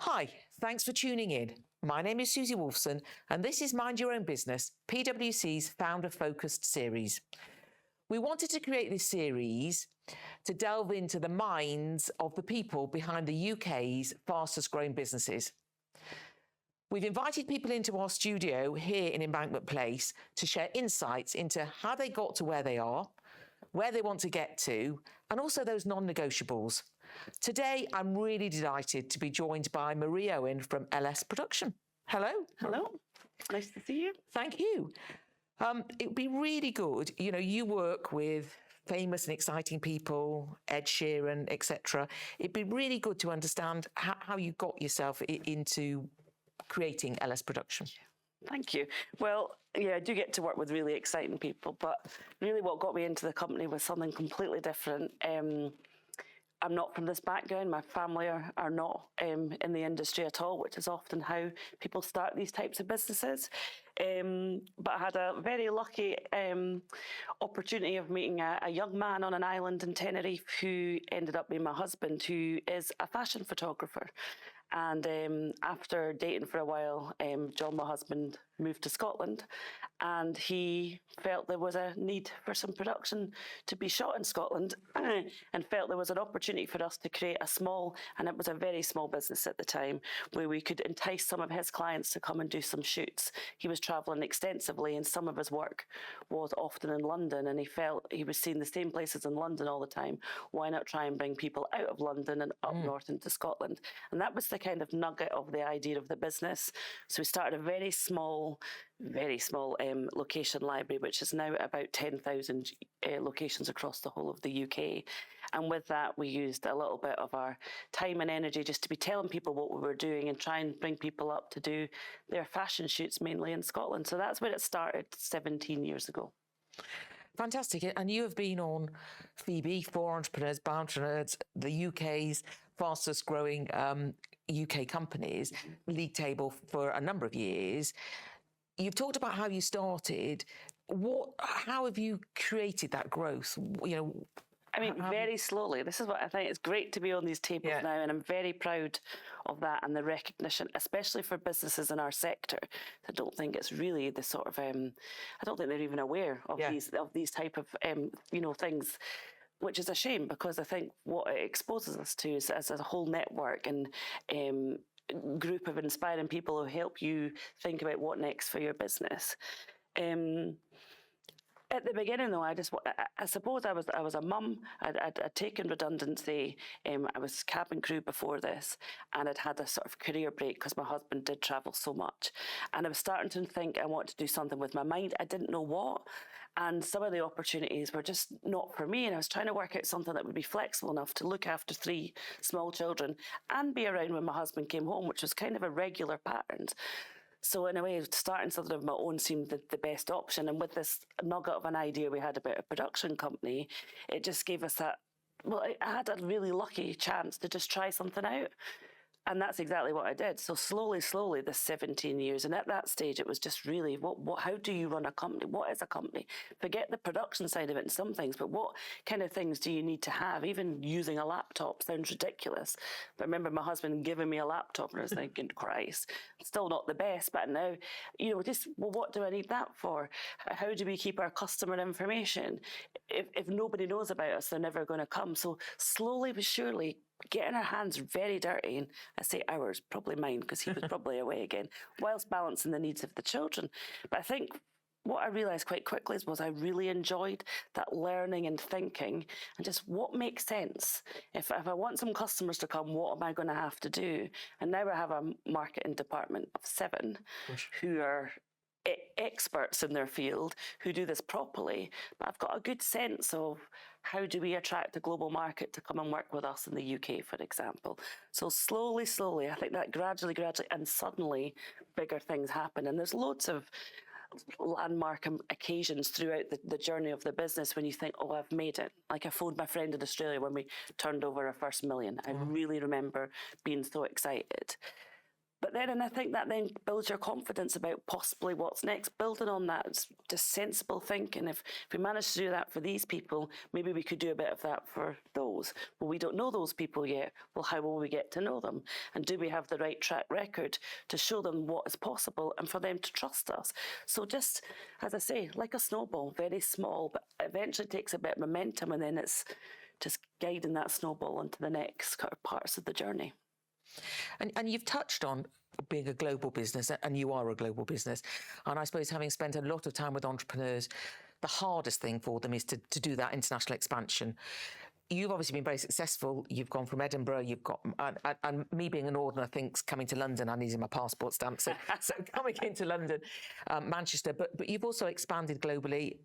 Hi, thanks for tuning in. My name is Susie Wolfson, and this is Mind Your Own Business, PwC's founder-focused series. We wanted to create this series to delve into the minds of the people behind the UK's fastest growing businesses. We've invited people into our studio here in Embankment Place to share insights into how they got to where they are, where they want to get to, and also those non-negotiables. Today, I'm really delighted to be joined by Marie Owen from LS Production. Hello. Hello. Nice to see you. Thank you. It would be really good, you work with famous and exciting people, Ed Sheeran, etc. It'd be really good to understand how you got yourself into creating LS Production. Thank you. Well, yeah, I do get to work with really exciting people, but really what got me into the company was something completely different. I'm not from this background. My family are not in the industry at all, which is often how people start these types of businesses. But I had a very lucky opportunity of meeting a young man on an island in Tenerife who ended up being my husband, who is a fashion photographer. And after dating for a while, John, my husband, moved to Scotland, and he felt there was a need for some production to be shot in Scotland and felt there was an opportunity for us to create a small, and it was a very small business at the time, where we could entice some of his clients to come and do some shoots. He was travelling extensively, and some of his work was often in London, and he felt he was seeing the same places in London all the time. Why not try and bring people out of London and up north into Scotland? And that was the kind of nugget of the idea of the business. So we started a very small location library, which is now at about 10,000 locations across the whole of the UK. And with that, we used a little bit of our time and energy just to be telling people what we were doing and try and bring people up to do their fashion shoots mainly in Scotland. So that's where it started 17 years ago. Fantastic. And you have been on Phoebe, For Entrepreneurs, by Entrepreneurs, the UK's fastest growing UK companies, league table for a number of years. You've talked about how you started. How have you created that growth? I mean, very slowly. This is what I think. It's great to be on these tables now, and I'm very proud of that and the recognition, especially for businesses in our sector. I don't think it's really the sort of. I don't think they're even aware of these type of things, which is a shame, because I think what it exposes us to is as a whole network and group of inspiring people who help you think about what next for your business. At the beginning, though, I suppose I was a mum. I'd taken redundancy. I was cabin crew before this, and I'd had a sort of career break because my husband did travel so much. And I was starting to think I wanted to do something with my mind. I didn't know what. And some of the opportunities were just not for me. And I was trying to work out something that would be flexible enough to look after 3 small children and be around when my husband came home, which was kind of a regular pattern. So in a way, starting something of my own seemed the best option. And with this nugget of an idea we had about a production company, it just gave us that, well, I had a really lucky chance to just try something out. And that's exactly what I did. So slowly, the 17 years. And at that stage, it was just really, how do you run a company? What is a company? Forget the production side of it and some things, but what kind of things do you need to have? Even using a laptop sounds ridiculous. But I remember my husband giving me a laptop, and I was thinking, Christ, still not the best. But now, what do I need that for? How do we keep our customer information? If nobody knows about us, they're never going to come. So slowly but surely, getting our hands very dirty, and I say ours, probably mine, because he was probably away again, whilst balancing the needs of the children. But I think what I realised quite quickly was I really enjoyed that learning and thinking and just what makes sense. If I want some customers to come, what am I going to have to do? And now I have a marketing department of 7 who are experts in their field who do this properly, but I've got a good sense of how do we attract a global market to come and work with us in the UK, for example. So slowly, I think that gradually, and suddenly bigger things happen. And there's loads of landmark occasions throughout the journey of the business when you think, oh, I've made it. Like I phoned my friend in Australia when we turned over our first million. I really remember being so excited. But then, and I think that then builds your confidence about possibly what's next. Building on that, it's just sensible thinking. If we manage to do that for these people, maybe we could do a bit of that for those. Well, we don't know those people yet. Well, how will we get to know them? And do we have the right track record to show them what is possible and for them to trust us? So just, as I say, like a snowball, very small, but eventually takes a bit of momentum, and then it's just guiding that snowball into the next kind of parts of the journey. And you've touched on being a global business, and you are a global business. And I suppose, having spent a lot of time with entrepreneurs, the hardest thing for them is to do that international expansion. You've obviously been very successful. You've gone from Edinburgh. You've got, and me being a Northerner thinks coming to London, I needed my passport stamp. So coming into London, Manchester, but you've also expanded globally.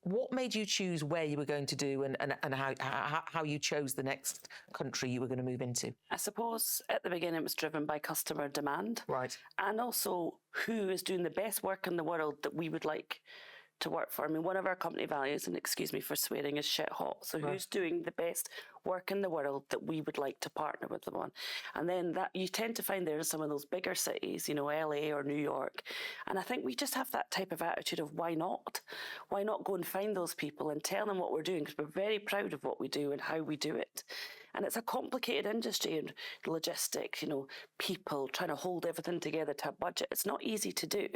What made you choose where you were going to do, and how you chose the next country you were going to move into? I suppose at the beginning it was driven by customer demand. Right. And also who is doing the best work in the world that we would like to work for. I mean, one of our company values, and excuse me for swearing, is shit hot. So Right. who's doing the best work in the world that we would like to partner with them on? And then that you tend to find there in some of those bigger cities, you know, LA or New York. And I think we just have that type of attitude of why not? Why not go and find those people and tell them what we're doing? Because we're very proud of what we do and how we do it. And it's a complicated industry, and logistics, you know, people trying to hold everything together to a budget. It's not easy to do.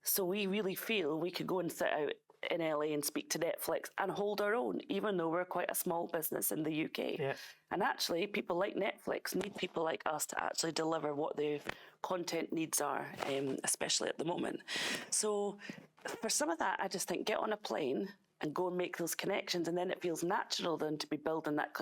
So we really feel we could go and sit out in LA and speak to Netflix and hold our own, even though we're quite a small business in the UK. Yeah. And actually, people like Netflix need people like us to actually deliver what their content needs are, especially at the moment. So for some of that, I just think get on a plane and go and make those connections, and then it feels natural then to be building that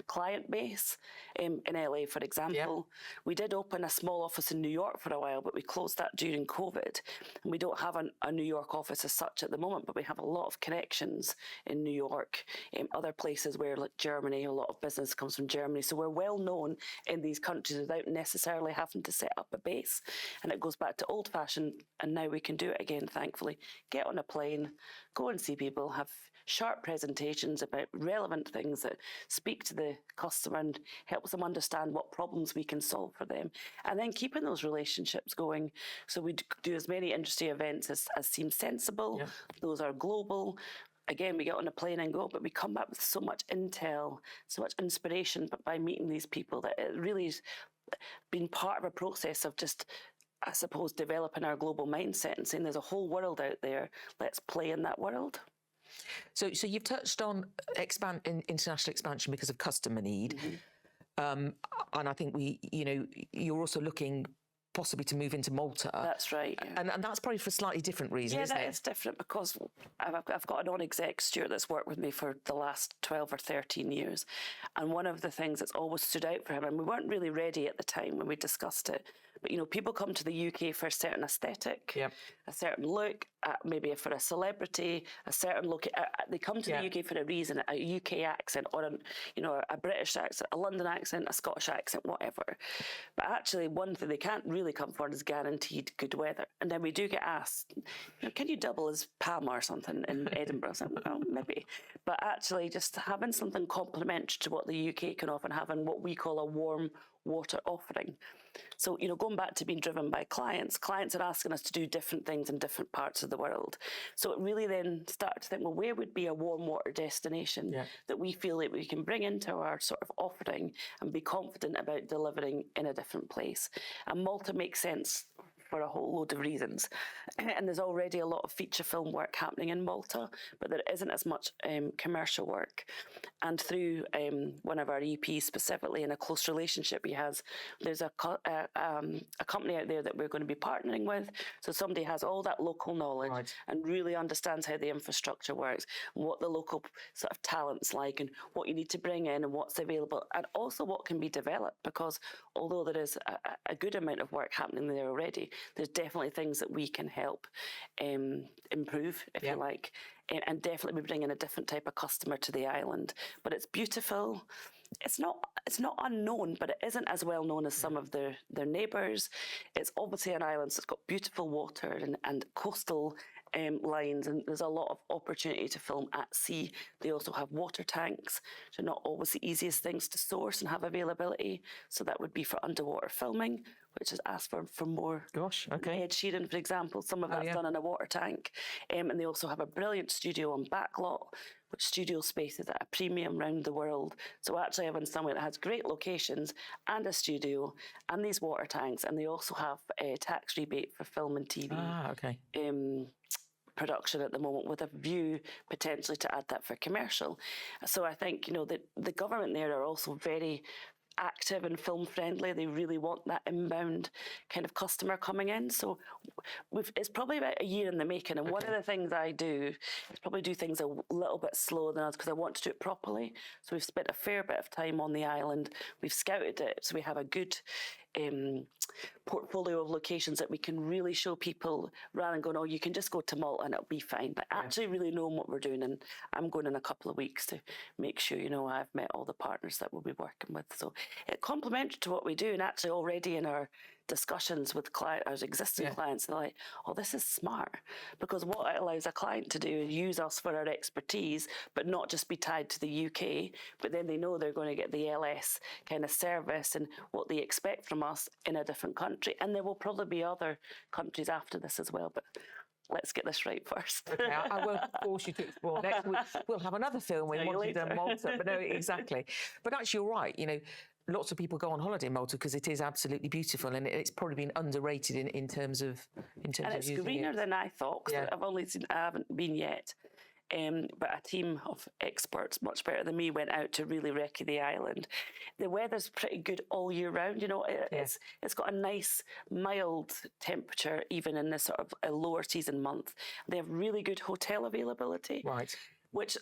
client base. In LA, for example, we did open a small office in New York for a while, but we closed that during COVID, and we don't have a New York office as such at the moment, but we have a lot of connections in New York, other places where, like Germany, a lot of business comes from Germany, so we're well known in these countries without necessarily having to set up a base. And it goes back to old fashioned, and now we can do it again, thankfully. Get on a plane, go and see people, have sharp presentations about relevant things that speak to the customer and helps them understand what problems we can solve for them. And then keeping those relationships going. So we do as many industry events as seem sensible. Yeah. Those are global. Again, we get on a plane and go, but we come back with so much intel, so much inspiration, but by meeting these people, that it really has been part of a process of just, I suppose, developing our global mindset and saying there's a whole world out there. Let's play in that world. So you've touched on international expansion because of customer need, and I think you're also looking possibly to move into Malta. That's right. Yeah. And that's probably for a slightly different reason, Yeah, isn't that it? is different because I've got a non-exec, Stuart, that's worked with me for the last 12 or 13 years. And one of the things that's always stood out for him, and we weren't really ready at the time when we discussed it, but, you know, people come to the UK for a certain aesthetic, a certain look, maybe for a celebrity, a certain look. They come to the UK for a reason, a UK accent or a British accent, a London accent, a Scottish accent, whatever. But actually, one thing they can't really come for is guaranteed good weather. And then we do get asked, can you double as Pam or something in Edinburgh? So, well, maybe. But actually, just having something complementary to what the UK can offer and having what we call a warm water offering. So, going back to being driven by clients are asking us to do different things in different parts of the world. So it really then started to think, well, where would be a warm water destination that we feel that we can bring into our sort of offering and be confident about delivering in a different place? And Malta makes sense for a whole load of reasons. And there's already a lot of feature film work happening in Malta, but there isn't as much commercial work. And through one of our EPs specifically, in a close relationship he has, there's a company out there that we're going to be partnering with. So somebody has all that local knowledge and really understands how the infrastructure works, and what the local sort of talent's like, and what you need to bring in and what's available, and also what can be developed, because although there is a good amount of work happening there already, there's definitely things that we can help improve, if you like, and definitely be bringing a different type of customer to the island. But it's beautiful. It's not unknown, but it isn't as well known as some of their neighbours. It's obviously an island, so it's got beautiful water and coastal lines, and there's a lot of opportunity to film at sea. They also have water tanks, which are not always the easiest things to source and have availability. So that would be for underwater filming, which has asked for more. Gosh, okay. Ed Sheeran, for example, some of that's done in a water tank. And they also have a brilliant studio on Backlot, which studio space is at a premium around the world. So actually having somewhere that has great locations and a studio and these water tanks, and they also have a tax rebate for film and TV. Okay. Production at the moment, with a view potentially to add that for commercial. So I think, you know, the government there are also very active and film friendly. They really want that inbound kind of customer coming in. So it's probably about a year in the making. And one of the things I do is probably do things a little bit slower than others because I want to do it properly. So we've spent a fair bit of time on the island. We've scouted it. So we have a good portfolio of locations that we can really show people rather than going, oh, you can just go to Malta and it'll be fine. But actually really knowing what we're doing. And I'm going in a couple of weeks to make sure, you know, I've met all the partners that we'll be working with. So it's complementary to what we do. And actually already in our discussions with our existing clients, they're like, oh, this is smart. Because what it allows a client to do is use us for our expertise, but not just be tied to the UK, but then they know they're going to get the LS kind of service and what they expect from us in a different country. And there will probably be other countries after this as well. But let's get this right first. Okay, I won't force you to explore. Next week we'll have another film when once you've done Malta. But no, exactly. But actually, you're right. You know, lots of people go on holiday in Malta because it is absolutely beautiful, and it's probably been underrated in terms of and it's greener than I thought. Cause I haven't been yet. But a team of experts, much better than me, went out to really recce the island. The weather's pretty good all year round. You know, it's got a nice mild temperature even in this sort of a lower season month. They have really good hotel availability, right? Which,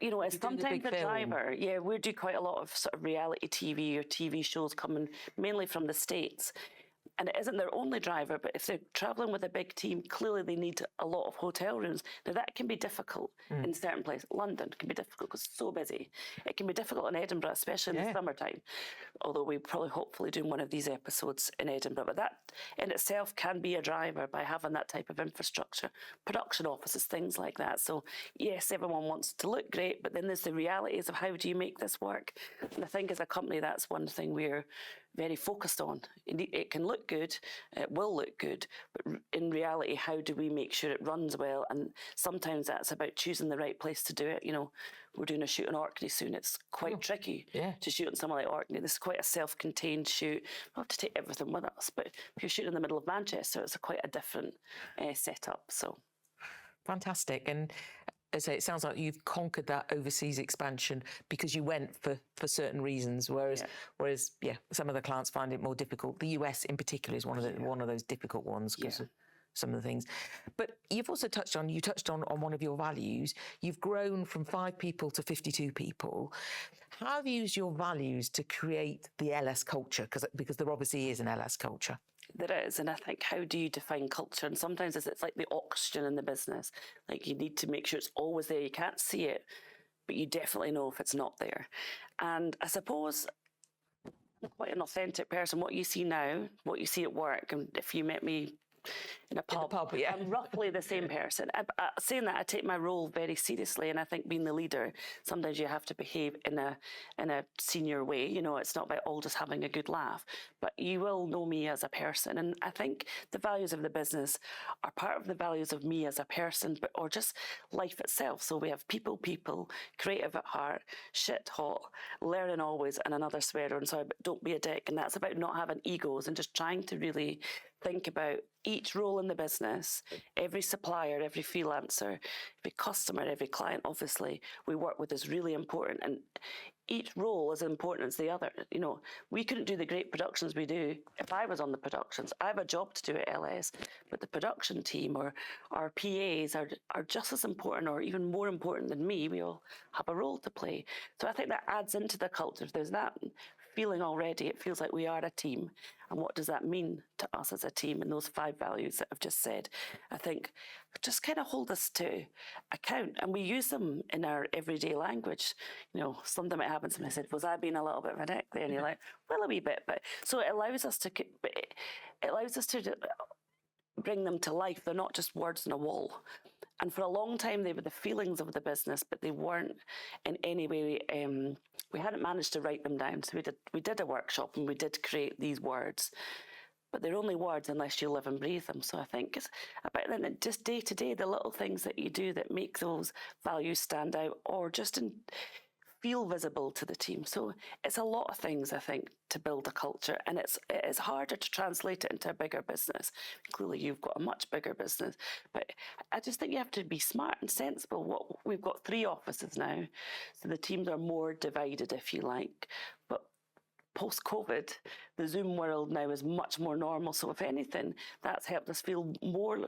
you know, it's sometimes the driver. Yeah, we do quite a lot of sort of reality TV or TV shows coming mainly from the States. And it isn't their only driver, but if they're travelling with a big team, clearly they need a lot of hotel rooms. Now, that can be difficult in certain places. London can be difficult because it's so busy. It can be difficult in Edinburgh, especially in the summertime, although we probably hopefully doing one of these episodes in Edinburgh. But that in itself can be a driver by having that type of infrastructure, production offices, things like that. So, yes, everyone wants to look great, but then there's the realities of how do you make this work? And I think as a company, that's one thing we're very focused on. It can look good, it will look good, but in reality, how do we make sure it runs well? And sometimes that's about choosing the right place to do it. You know, we're doing a shoot in Orkney soon. It's quite tricky to shoot in somewhere like Orkney. This is quite a self-contained shoot. We have to take everything with us, but if you're shooting in the middle of Manchester, it's quite a different setup. So fantastic. And as I say, it sounds like you've conquered that overseas expansion because you went for certain reasons, whereas some of the clients find it more difficult. The US in particular is one of those difficult ones because of some of the things. But you've also touched on one of your values. You've grown from 5 people to 52 people. How have you used your values to create the LS culture? Because there obviously is an LS culture. There is, and I think, how do you define culture? And sometimes it's like the oxygen in the business. Like, you need to make sure it's always there. You can't see it, but you definitely know if it's not there. And I suppose I'm quite an authentic person. What you see now, what you see at work, and if you met me in a pub, I'm roughly the same person. Saying that, I take my role very seriously, and I think being the leader, sometimes you have to behave in a senior way. You know, it's not about all just having a good laugh, but you will know me as a person. And I think the values of the business are part of the values of me as a person, or just life itself. So we have people, creative at heart, shit hot, learning always, and another swearer. And so don't be a dick. And that's about not having egos and just trying to really think about each role in the business, every supplier, every freelancer, every customer, every client, obviously, we work with is really important. And each role is as important as the other. You know, we couldn't do the great productions we do if I was on the productions. I have a job to do at LS, but the production team or our PAs are just as important or even more important than me. We all have a role to play. So I think that adds into the culture. There's that feeling already. It feels like we are a team. And what does that mean to us as a team? And those 5 values that I've just said, I think just kind of hold us to account. And we use them in our everyday language. You know, something might happen to me. I said, was I being a little bit of a dick there? And you're like, well, a wee bit. But so it allows us to bring them to life. They're not just words on a wall. And for a long time, they were the feelings of the business, but they weren't in any way. We hadn't managed to write them down. So we did a workshop and we did create these words, but they're only words unless you live and breathe them. So I think it's about then just day to day, the little things that you do that make those values stand out, or just feel visible to the team. So it's a lot of things, I think, to build a culture, and it's harder to translate it into a bigger business. Clearly, you've got a much bigger business, but I just think you have to be smart and sensible. We've got 3 offices now, so the teams are more divided, if you like. But post-COVID, the Zoom world now is much more normal. So if anything, that's helped us feel more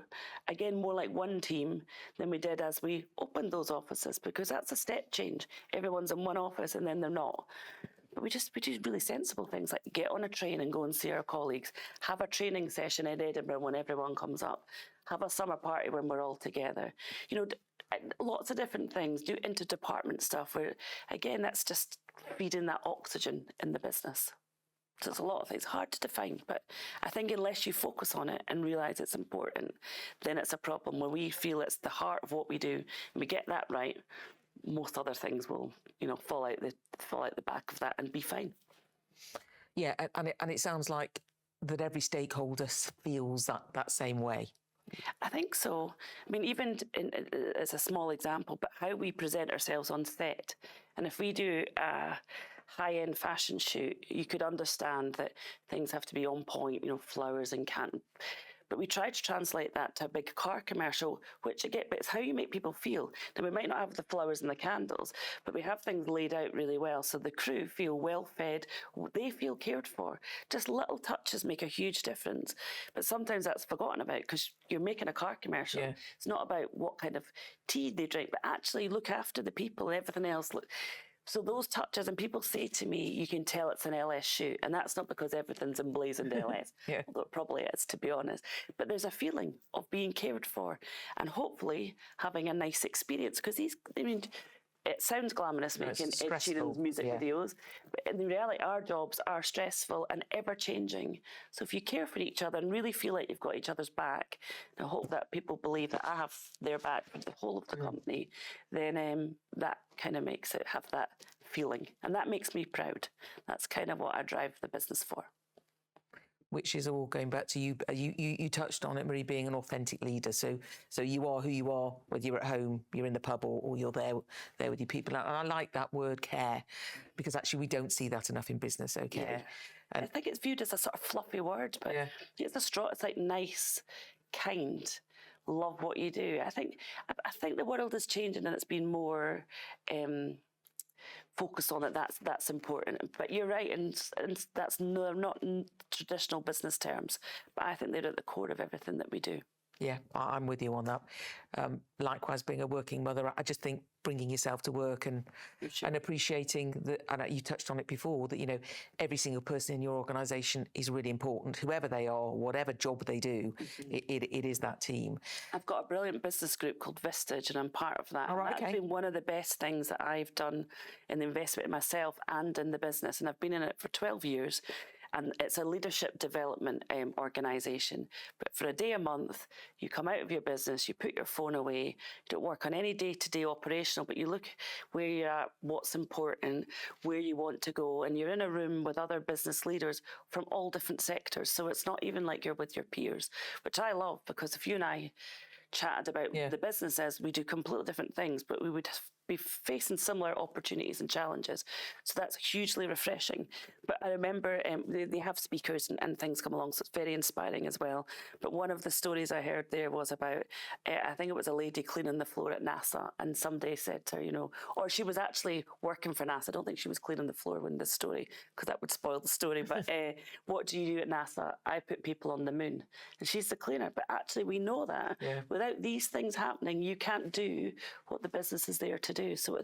like one team than we did as we opened those offices, because that's a step change. Everyone's in one office and then they're not. But we do really sensible things like get on a train and go and see our colleagues, have a training session in Edinburgh when everyone comes up, have a summer party when we're all together. Lots of different things, do interdepartment stuff where, again, that's just feeding that oxygen in the business. So it's a lot of things, hard to define, but I think unless you focus on it and realise it's important, then it's a problem. When we feel it's the heart of what we do and we get that right, most other things will, fall out the back of that and be fine. Yeah, and it sounds like that every stakeholder feels that same way. I think so. I mean, even as a small example, but how we present ourselves on set. And if we do a high-end fashion shoot, you could understand that things have to be on point, flowers and can't. But we try to translate that to a big car commercial, which again, but it's how you make people feel. Now, we might not have the flowers and the candles, but we have things laid out really well. So the crew feel well fed, they feel cared for. Just little touches make a huge difference. But sometimes that's forgotten about because you're making a car commercial. Yeah. It's not about what kind of tea they drink, but actually look after the people and everything else. So those touches, and people say to me, you can tell it's an LS shoot, and that's not because everything's emblazoned LS, yeah. Although it probably is, to be honest. But there's a feeling of being cared for, and hopefully having a nice experience, because it sounds glamorous making Ed Sheeran's music videos, but in reality, our jobs are stressful and ever-changing. So if you care for each other and really feel like you've got each other's back, and I hope that people believe that I have their back for the whole of the company, then that kind of makes it have that feeling. And that makes me proud. That's kind of what I drive the business for. Which is all going back to you. You touched on it, Marie, being an authentic leader. So you are who you are, whether you're at home, you're in the pub, or you're there with your people. And I like that word care, because actually we don't see that enough in business. Okay, yeah. And I think it's viewed as a sort of fluffy word, but it's like nice, kind. Love what you do. I think the world is changing, and it's been more. Focus on it. That's important. But you're right, and that's not traditional business terms. But I think they're at the core of everything that we do. Yeah, I'm with you on that. Likewise, being a working mother, I just think bringing yourself to work and appreciating that, and you touched on it before, that, every single person in your organisation is really important, whoever they are, whatever job they do, it is that team. I've got a brilliant business group called Vistage, and I'm part of that. All right, That's been one of the best things that I've done in the investment in myself and in the business, and I've been in it for 12 years. And it's a leadership development organisation. But for a day a month, you come out of your business, you put your phone away, you don't work on any day-to-day operational, but you look where you're at, what's important, where you want to go, and you're in a room with other business leaders from all different sectors. So it's not even like you're with your peers, which I love, because if you and I chatted about the businesses, we do completely different things, but we would be facing similar opportunities and challenges. So that's hugely refreshing. But I remember they have speakers and things come along, so it's very inspiring as well. But one of the stories I heard there was about, I think it was a lady cleaning the floor at NASA, and somebody said to her, or she was actually working for NASA. I don't think she was cleaning the floor when this story, because that would spoil the story. But what do you do at NASA? I put people on the moon. And she's the cleaner. But actually, we know that without these things happening, you can't do what the business is there to do. So,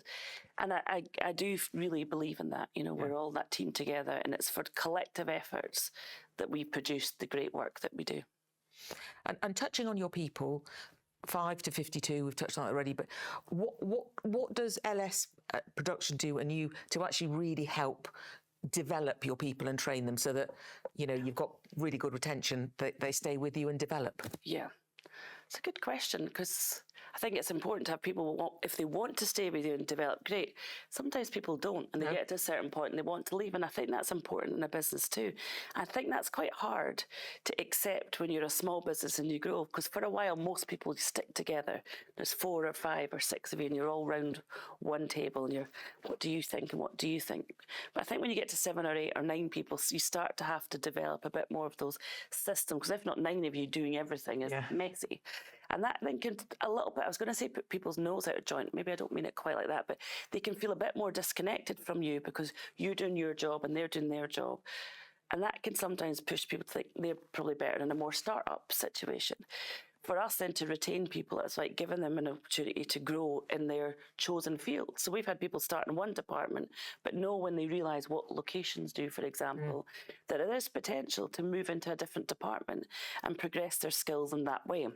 and I do really believe in that. We're all that team together, and it's for collective efforts that we produce the great work that we do. And touching on your people, 5 to 52, we've touched on it already. But what does LS production do, and you to actually really help develop your people and train them so that, you know, you've got really good retention, they stay with you and develop? Yeah, it's a good question, because I think it's important to have people, if they want to stay with you and develop, great. Sometimes people don't, and they get to a certain point and they want to leave, and I think that's important in a business too. I think that's quite hard to accept when you're a small business and you grow, because for a while most people stick together. There's 4 or 5 or 6 of you and you're all round one table and you're, what do you think and what do you think? But I think when you get to 7 or 8 or 9 people, you start to have to develop a bit more of those systems, because if not 9 of you doing everything is messy. And that then can a little bit, I was going to say put people's nose out of joint, maybe I don't mean it quite like that, but they can feel a bit more disconnected from you because you're doing your job and they're doing their job. And that can sometimes push people to think they're probably better in a more start-up situation. For us then to retain people, it's like giving them an opportunity to grow in their chosen field. So we've had people start in one department, but know when they realise what locations do, for example, that there is potential to move into a different department and progress their skills in that way.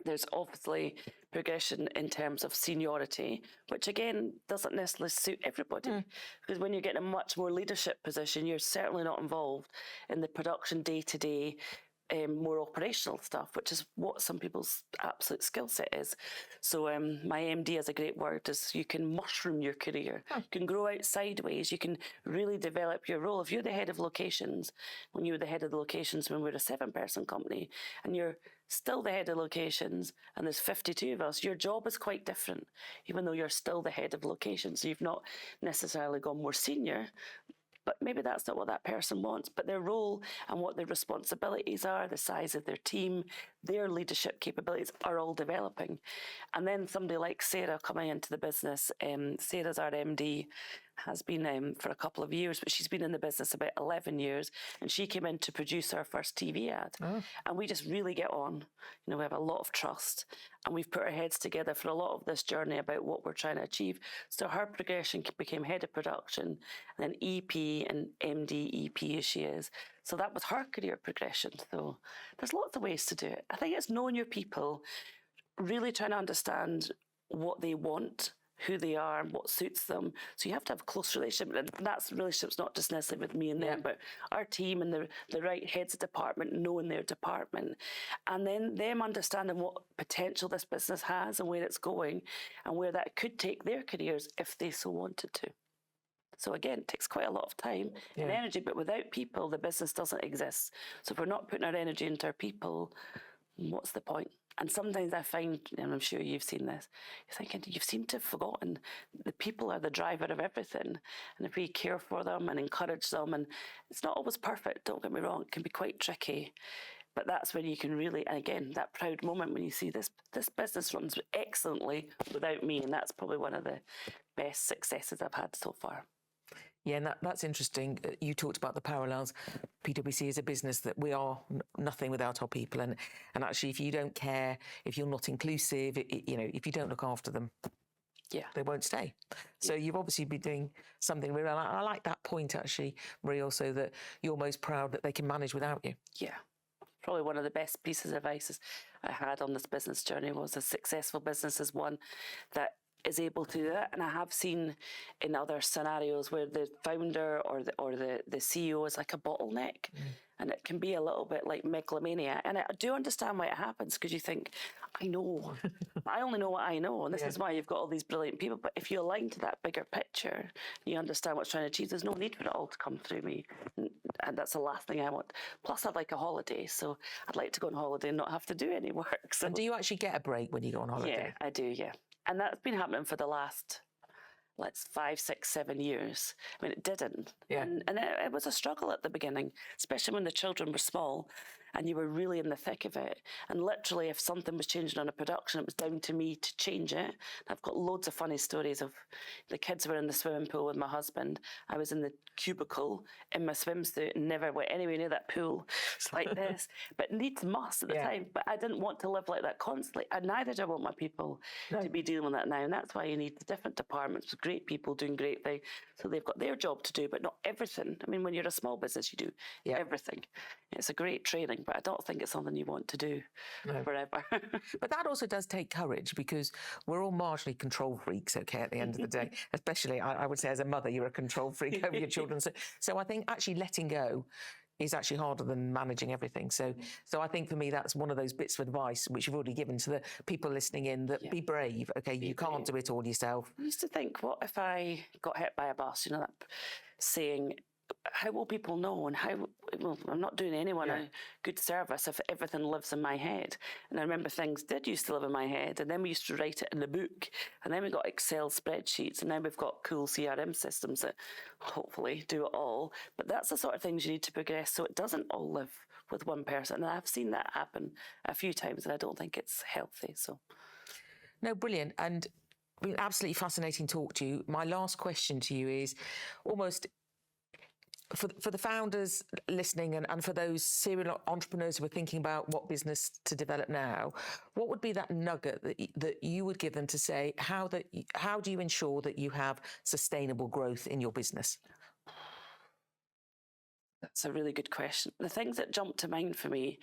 There's obviously progression in terms of seniority, which again doesn't necessarily suit everybody. Because when you get in a much more leadership position, you're certainly not involved in the production day-to-day, more operational stuff, which is what some people's absolute skill set is. So my MD has a great word, is you can mushroom your career. You can grow out sideways. You can really develop your role. If you're the head of locations, when you were the head of the locations when we were a 7-person company, and you're still the head of locations and there's 52 of us, your job is quite different, even though you're still the head of locations. So you've not necessarily gone more senior, but maybe that's not what that person wants. But their role and what their responsibilities are, the size of their team, their leadership capabilities are all developing. And then somebody like Sarah coming into the business, Sarah's our MD, has been for a couple of years, but she's been in the business about 11 years, and she came in to produce our first TV ad. And we just really get on. You know, we have a lot of trust, and we've put our heads together for a lot of this journey about what we're trying to achieve. So her progression became head of production, and then EP and MD EP as she is. So that was her career progression. So there's lots of ways to do it. I think it's knowing your people, really trying to understand what they want, who they are and what suits them. So you have to have a close relationship, and that's relationships not just necessarily with me and them, but our team and the right heads of department knowing their department, and then them understanding what potential this business has and where it's going and where that could take their careers if they so wanted to. So again, it takes quite a lot of time and energy, but without people, the business doesn't exist. So if we're not putting our energy into our people, what's the point? And sometimes I find, and I'm sure you've seen this, you're thinking, you seem to have forgotten the people are the driver of everything. And if we care for them and encourage them, and it's not always perfect, don't get me wrong, it can be quite tricky. But that's when you can really, and again, that proud moment when you see this business runs excellently without me, and that's probably one of the best successes I've had so far. Yeah, and that's interesting. You talked about the parallels. PwC is a business that we are nothing without our people, and actually, if you don't care, if you're not inclusive, you know, if you don't look after them, they won't stay. So you've obviously been doing something real. I like that point actually, Marie, also that you're most proud that they can manage without you. Yeah. Probably one of the best pieces of advice I had on this business journey was a successful business is one that is able to do that. And I have seen in other scenarios where the founder or the CEO is like a bottleneck, and it can be a little bit like megalomania. And I do understand why it happens, because you think, I know, I only know what I know, and this is why you've got all these brilliant people. But if you align to that bigger picture, you understand what's trying to achieve, there's no need for it all to come through me. And that's the last thing I want. Plus, I'd like a holiday, so I'd like to go on holiday and not have to do any work. So. And do you actually get a break when you go on holiday? Yeah, I do, yeah. And that's been happening for the last, 5, 6, 7 years. I mean, it didn't. Yeah. And it was a struggle at the beginning, especially when the children were small and you were really in the thick of it. And literally, if something was changing on a production, it was down to me to change it. I've got loads of funny stories of the kids were in the swimming pool with my husband. I was in the cubicle in my swimsuit and never went anywhere near that pool. It's like this. But needs must at the time. But I didn't want to live like that constantly. And neither do I want my people to be dealing with that now. And that's why you need the different departments with great people doing great things. So they've got their job to do, but not everything. I mean, when you're a small business, you do everything. It's a great training. thing, but I don't think it's something you want to do forever. But that also does take courage, because we're all marginally control freaks, okay, at the end of the day. Especially, I would say, as a mother, you're a control freak over your children. So I think actually letting go is actually harder than managing everything. So I think for me, that's one of those bits of advice which you've already given to the people listening in, that be brave. Okay, you can't do it all yourself. I used to think, what if I got hit by a bus? You know, that saying, how will people know? And well, I'm not doing anyone a good service if everything lives in my head. And I remember things did used to live in my head, and then we used to write it in the book, and then we got Excel spreadsheets, and now we've got cool CRM systems that hopefully do it all. But that's the sort of things you need to progress, so it doesn't all live with one person. And I've seen that happen a few times, and I don't think it's healthy. So, no, brilliant. And been absolutely fascinating talk to you. My last question to you is almost, for the founders listening, and for those serial entrepreneurs who are thinking about what business to develop now, what would be that nugget that you would give them to say, how do you ensure that you have sustainable growth in your business? That's a really good question. The things that jump to mind for me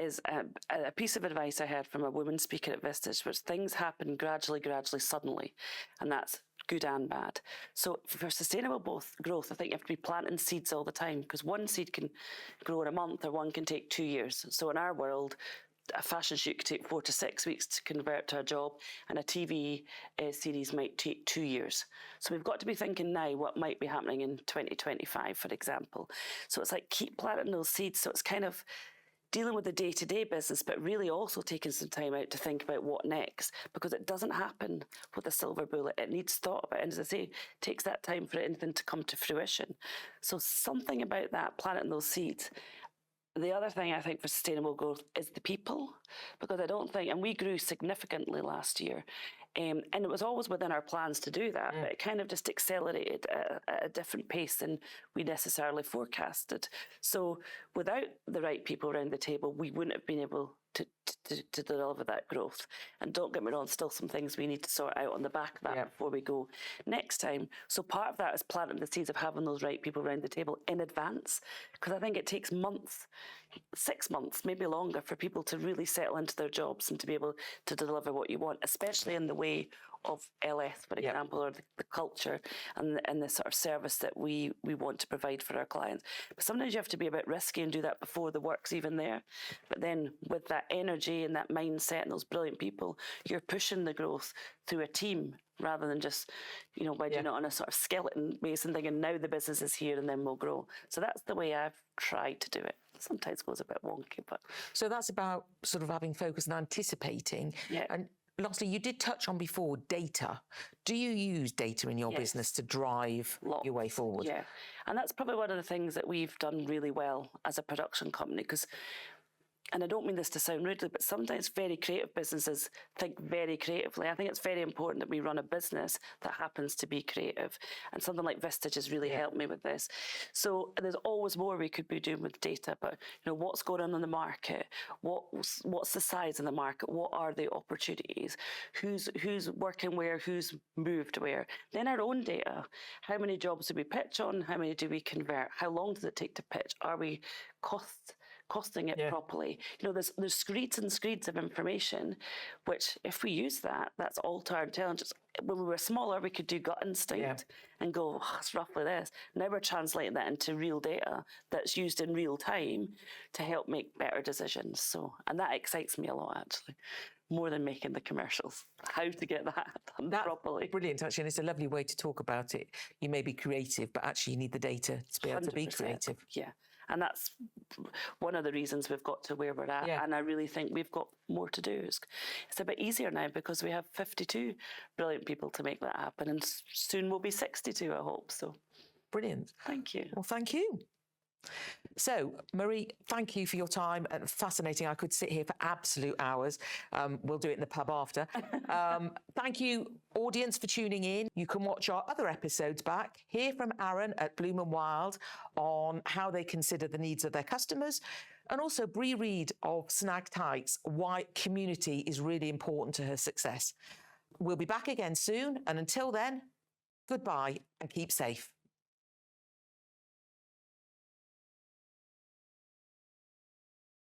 is a piece of advice I heard from a woman speaker at Vistage, which things happen gradually, suddenly, and that's good and bad. So for sustainable growth, I think you have to be planting seeds all the time, because one seed can grow in a month, or one can take 2 years. So in our world, a fashion shoot could take 4 to 6 weeks to convert to a job, and a TV series might take 2 years. So we've got to be thinking now what might be happening in 2025, for example. So it's like keep planting those seeds. So it's kind of dealing with the day-to-day business, but really also taking some time out to think about what next, because it doesn't happen with a silver bullet. It needs thought about, and as I say, it takes that time for anything to come to fruition. So something about that, planting those seeds. The other thing I think for sustainable growth is the people, because I don't think, and we grew significantly last year, and it was always within our plans to do that, but it kind of just accelerated at a different pace than we necessarily forecasted. So without the right people around the table, we wouldn't have been able to deliver that growth. And don't get me wrong, still some things we need to sort out on the back of that before we go next time. So part of that is planting the seeds of having those right people around the table in advance, because I think it takes months, 6 months, maybe longer, for people to really settle into their jobs and to be able to deliver what you want, especially in the way of LS, for example, or the culture and the sort of service that we want to provide for our clients. But sometimes you have to be a bit risky and do that before the work's even there. But then with that energy and that mindset and those brilliant people, you're pushing the growth through a team rather than just, by doing it on a sort of skeleton base and thinking now the business is here and then we'll grow. So that's the way I've tried to do it. Sometimes it goes a bit wonky, but... So that's about sort of having focus and anticipating. Yeah. And lastly, you did touch on before data. Do you use data in your business to drive your way forward? Yeah, and that's probably one of the things that we've done really well as a production company, because, and I don't mean this to sound rudely, but sometimes very creative businesses think very creatively. I think it's very important that we run a business that happens to be creative. And something like Vistage has really helped me with this. So there's always more we could be doing with data, but what's going on in the market? What's the size of the market? What are the opportunities? Who's working where? Who's moved where? Then our own data. How many jobs do we pitch on? How many do we convert? How long does it take to pitch? Are we costing it properly? There's screeds and screeds of information, which if we use that, that's all to our intelligence. When we were smaller, we could do gut instinct and go, it's roughly this. Now we're translating that into real data that's used in real time to help make better decisions. So, and that excites me a lot, actually, more than making the commercials. How to get that done properly. Brilliant, actually, and it's a lovely way to talk about it. You may be creative, but actually you need the data to be able to be creative. Yeah. And that's one of the reasons we've got to where we're at. Yeah. And I really think we've got more to do. It's a bit easier now because we have 52 brilliant people to make that happen. And soon we'll be 62, I hope. So brilliant. Thank you. Well, thank you. So, Marie, thank you for your time. Fascinating. I could sit here for absolute hours. We'll do it in the pub after. Thank you, audience, for tuning in. You can watch our other episodes back, hear from Aaron at Bloom & Wild on how they consider the needs of their customers, and also Bree Reed of Snag Tights, why community is really important to her success. We'll be back again soon, and until then, goodbye and keep safe.